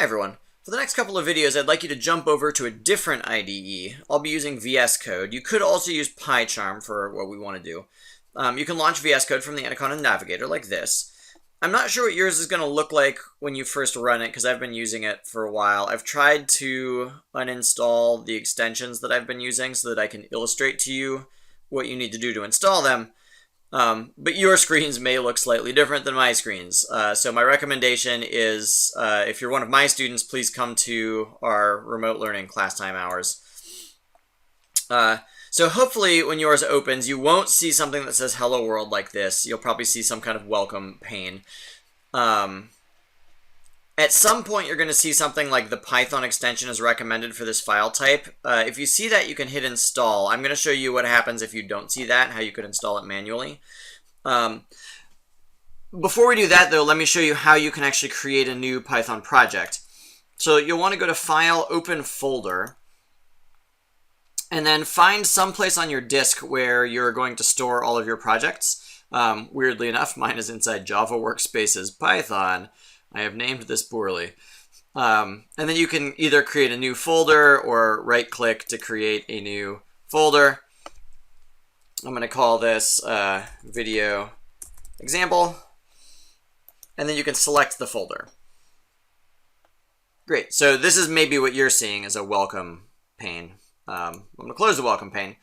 Hi everyone. For the next couple of videos, I'd like you to jump over to a different IDE. I'll be using VSCode. You could also use PyCharm for what we want to do. You can launch VSCode from the Anaconda Navigator like this. I'm not sure what yours is going to look like when you first run it because I've been using it for a while. I've tried to uninstall the extensions that I've been using so that I can illustrate to you what you need to do to install them. But your screens may look slightly different than my screens. So my recommendation is, if you're one of my students, please come to our remote learning class time hours. So hopefully when yours opens, you won't see something that says hello world like this. You'll probably see some kind of welcome pane. At some point, you're going to see something like the Python extension is recommended for this file type. If you see that, you can hit install. I'm going to show you what happens if you don't see that, how you could install it manually. Before we do that, though, let me show you how you can actually create a new Python project. So you'll want to go to File, Open Folder, and then find some place on your disk where you're going to store all of your projects. Weirdly enough, mine is inside Java Workspaces Python. I have named this poorly. And then you can either create a new folder or right-click to create a new folder. I'm going to call this video example. And then you can select the folder. Great. So this is maybe what you're seeing as a welcome pane. I'm going to close the welcome pane.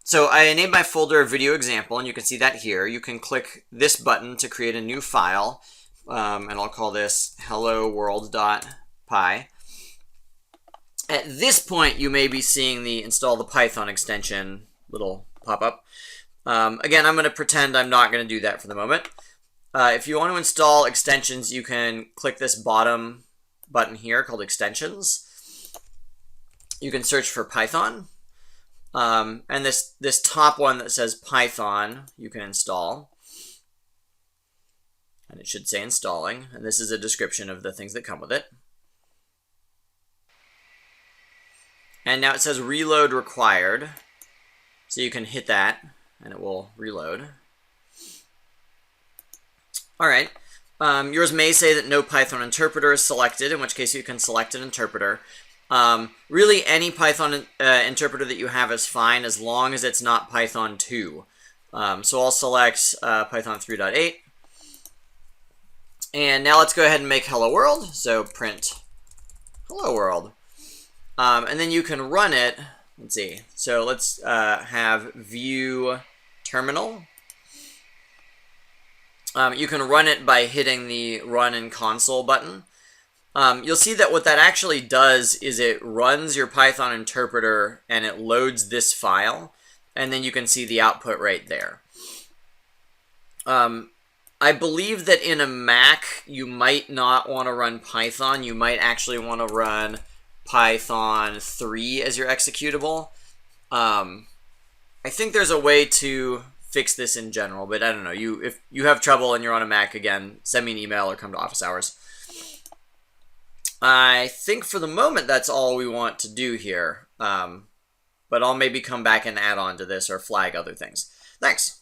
So I named my folder video example, and you can see that here. You can click this button to create a new file. And I'll call this helloworld.py. At this point, you may be seeing the install the Python extension little pop-up. Again, I'm going to pretend I'm not going to do that for the moment. If you want to install extensions, you can click this bottom button here called extensions. You can search for Python. And this top one that says Python, you can install. And it should say installing, and this is a description of the things that come with it. And now it says reload required, so you can hit that, and it will reload. All right, yours may say that no Python interpreter is selected, in which case you can select an interpreter. Really, any Python interpreter that you have is fine, as long as it's not Python 2. So I'll select Python 3.8. And now let's go ahead and make hello world. So print hello world. And then you can run it. Let's see. So let's have view terminal. You can run it by hitting the run in console button. You'll see that what that actually does is it runs your Python interpreter and it loads this file. And then you can see the output right there. I believe that in a Mac, you might not want to run Python. You might actually want to run Python 3 as your executable. I think there's a way to fix this in general, but I don't know. If you have trouble and you're on a Mac, again, send me an email or come to office hours. I think for the moment, that's all we want to do here. But I'll maybe come back and add on to this or flag other things. Thanks.